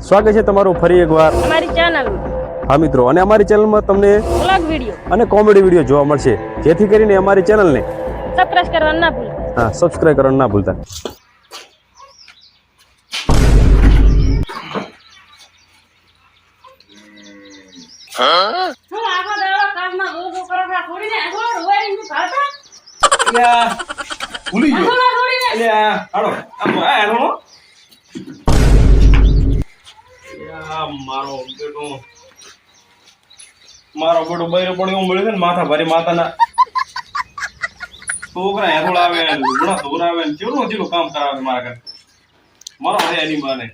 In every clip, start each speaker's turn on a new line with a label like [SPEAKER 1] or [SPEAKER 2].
[SPEAKER 1] સ્વાગત છે તમારું ફરી એકવાર
[SPEAKER 2] અમારી ચેનલ
[SPEAKER 1] હા મિત્રો, અને અમારી ચેનલમાં તમને
[SPEAKER 2] વ્લોગ વિડિયો
[SPEAKER 1] અને કોમેડી વિડીયો જોવા મળશે, જેથી કરીને અમારી ચેનલને
[SPEAKER 2] સબસ્ક્રાઇબ કરવાનું ના ભૂલતા.
[SPEAKER 1] હા સબસ્ક્રાઇબ કરવાનું ના ભૂલતા.
[SPEAKER 2] હું આખો દાડો કામમાં ગો કરો છો છોડીને આગો રોવાઈને તું ખાતા
[SPEAKER 1] અલ્યા ભૂલી ગયો.
[SPEAKER 2] આગો છોડીને
[SPEAKER 1] અલ્યા હાલો આ હેલો યા મારો બેટો બૈરો પડ્યો મળ્યો છે ને, માથા ભારી માતાના છોકરા હેરોળ આવે ને લુગડા ધોરાવે ને જેવું જેવું કામ કરાવે મારા ઘરે. મારો હે એની બાને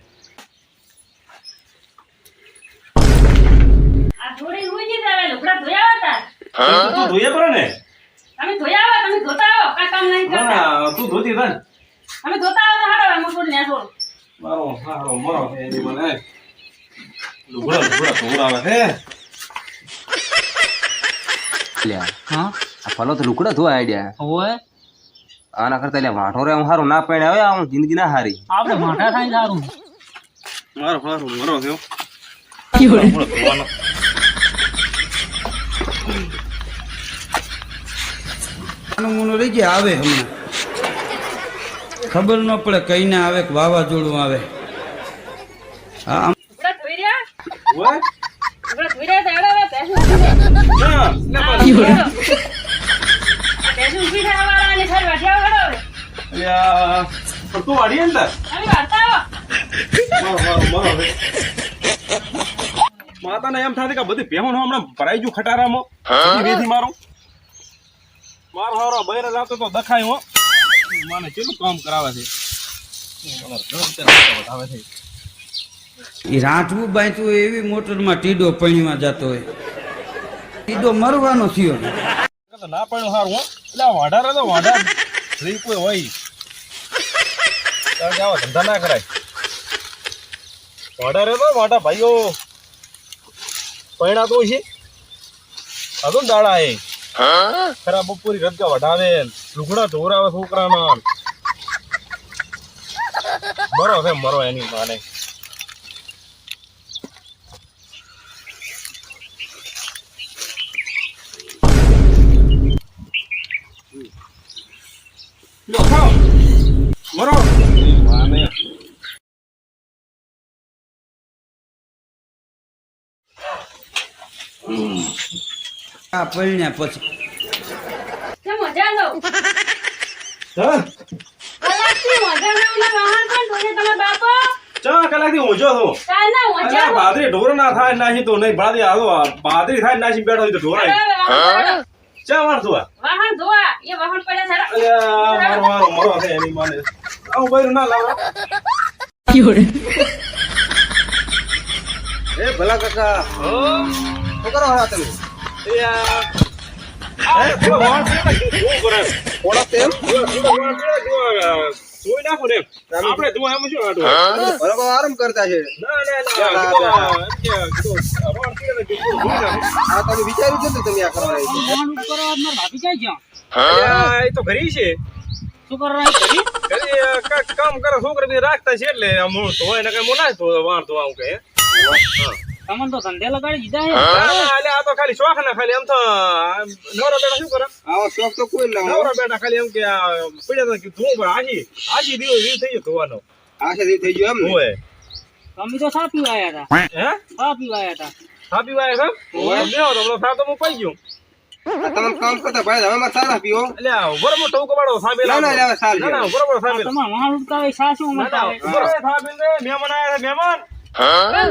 [SPEAKER 2] આ છોડી હુઈ જ આવે લુગડા ધોયા હતા.
[SPEAKER 1] તું ધોઈએ પડે ને.
[SPEAKER 2] તમે ધોયા આવો, તમે ધોતા આવો, કા કામ નહીં કરતા.
[SPEAKER 1] ના તું ધોતી થાય ને.
[SPEAKER 2] તમે ધોતા આવો તો હાડો એમ છોડીને આસો.
[SPEAKER 1] મારો હારો મરો હે એની બાને લુગડા ધોરાવે છે.
[SPEAKER 3] હા આ ફલો તો લુકડા ધોવા આઈડિયા
[SPEAKER 4] ઓય
[SPEAKER 3] આના કરતા એટલે વાંઢો રે હારું ના પડે હવે આમ જિંદગી ના હારી
[SPEAKER 4] આપણે મોટા થાય સારું.
[SPEAKER 1] મારો હારો મરો થયો.
[SPEAKER 5] નમૂનો રહી ગયા આવે હમણાં ખબર ન પડે કઈ ના આવે કે વાવાઝોડું આવે. હા
[SPEAKER 2] લુગડા ધોઈ રહ્યા?
[SPEAKER 1] ઓય
[SPEAKER 2] લુગડા ધોઈ રહ્યા તો હેડો હવે ભેંસ
[SPEAKER 1] ના
[SPEAKER 2] ઊભી થયા વાળાને ઘર વાઠ્યા હેડો હવે.
[SPEAKER 1] અલ્યા પણ તું વાડીએ ને તાર.
[SPEAKER 2] તમે વાળતા આવો.
[SPEAKER 1] મરો હવે. માતાને એમ થાય કે બધી ભેહો હમણાં ભરાઈ ગયું ખટારામાં બધી વેધી મારો હારો બૈરા લાવતો તો દખાય હો. માને કેટલું કામ કરાવે છે.
[SPEAKER 5] એ રાંચવું બાંચવું એવી મોટરમાં ટીડો પણીમાં જતો હોય. ટીડો મરવાનો થયો.
[SPEAKER 1] ના પડ્યું સારું હો. એટલે આ વાઢા તો વાઢા ફ્રી કોઈ હોય કારણ કે આવા ધંધા ના કરાય. વાઢા રે તો વાઢા ભાઈઓ પૈણા તો છે હજુ દાડા એ ખરા બપોરી રદગા વઢાવે લુગડા ધોરાવે છોકરાના મરો છે મરો એની માને. મરો માને
[SPEAKER 5] આ પૈણ્યા પછી
[SPEAKER 2] કે મજા લો.
[SPEAKER 1] હા
[SPEAKER 2] કલાકથી મજા લો ને વાહન પણ ધોઈને તમે બાપો.
[SPEAKER 1] ચા કલાકથી ઊંઝો છો.
[SPEAKER 2] કાના મજા
[SPEAKER 1] અલ્યા
[SPEAKER 2] લો.
[SPEAKER 1] બાદરી ઢોર ના થાય નાસી તો નહીં બાદરી આવો બાદરી થાય નાસી બેઠો હોય તો ઢોરાય ચા મારતું આ.
[SPEAKER 2] વાહન ધોવા એ વાહન પડ્યા છે.
[SPEAKER 1] અલ્યા મારો મરો છે એની માને આવું બૈરું ના લાવો.
[SPEAKER 3] એ ભલા કાકા શું કરો હરા તમે આરામ કરતા છે આ તમે વિચાર્યું છે ને તમે આ કરવા
[SPEAKER 4] ફોન કરો માર ભાભી જાય ક્યાં
[SPEAKER 1] તો ઘરી છે
[SPEAKER 4] શું કરો રહી કરી
[SPEAKER 1] કામ કરે છોકરા બી રાખતા છે એટલે હોય ને કઈ મોટા વાંધો આવું કે
[SPEAKER 4] તમને તો ધંધે લગાડી દીધા હે
[SPEAKER 1] આ તો ખાલી શોખ ના ખાલી એમ તો નવરા બેટા શું કરે
[SPEAKER 3] આવો શોખ તો કોઈ ના
[SPEAKER 1] નવરા બેટા ખાલી એમ કે પડ્યા તો ધોવું પડે આજી દિવસ થઈ ગયો ધોવાનો
[SPEAKER 3] આશા થઈ ગયો એમ
[SPEAKER 1] હોય
[SPEAKER 4] તમે તો સા પીવા આયા હતા
[SPEAKER 1] હે
[SPEAKER 4] સા પીવા આયા હતા
[SPEAKER 1] હાપી વાય છે બેહો તો સાહેબ તો હું પાઈ ગયો
[SPEAKER 3] તમે કામ કરતા ભાઈ હવે મારે સારા પીવો
[SPEAKER 1] એટલે બરોબર ટોકો પાડો સાબેલ
[SPEAKER 3] ના ના લેવા સાલ
[SPEAKER 1] ના બરોબર સાબેલ
[SPEAKER 4] તમારા વાહન ઉડતા હોય સાસુ મતા હોય
[SPEAKER 1] બરોબર સાબેલ રે મહેમાન આયા છે મહેમાન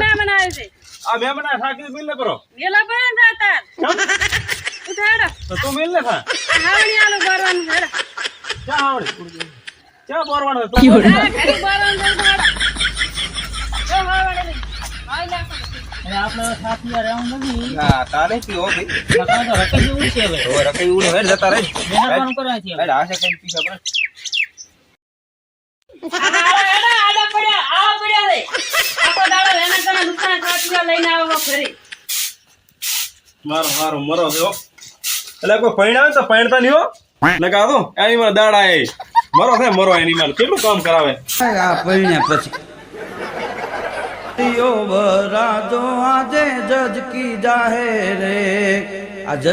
[SPEAKER 2] મેં બનાવ્યું છે.
[SPEAKER 1] આ મહેમાન આયા સાકી મિલ ને કરો
[SPEAKER 2] વેલા પણ જાતા. ઉઠાડો.
[SPEAKER 1] તો તું મિલ ને થા
[SPEAKER 2] હાવણી આલો બારવાનું છે.
[SPEAKER 1] ચા આવડે ચા બોરવાનો તું
[SPEAKER 2] ઘરે બારવાનું છે હાડો. જો હાવણી આઈ લાકો.
[SPEAKER 4] અરે આપણે સા પીવા રહેવું નથી
[SPEAKER 3] ના તારે પીવો ભાઈ
[SPEAKER 4] નકા તો રકે જેવું છે હવે
[SPEAKER 3] હવે રકઈ ઉડે હેડ જતા રહે
[SPEAKER 4] મહેરબાન કરવા છે
[SPEAKER 3] હેડ આશા કઈ પીસા પડે
[SPEAKER 2] આડા પડ્યા આવા પડ્યા છે. આખો દાડો એના તને નુકસાન ખાવા લઈને આવો ફરી.
[SPEAKER 1] મારો મરો છે એટલે કોઈ પૈણા આવે તો પૈણતા નહીં હો ને કાદો એની માં દાડા એ મરો થાય મરો એની માં કેટલું કામ કરાવે
[SPEAKER 5] આ પૈણ્યા પછી વરાજો આજે જજ કી જાહે રે આ જજ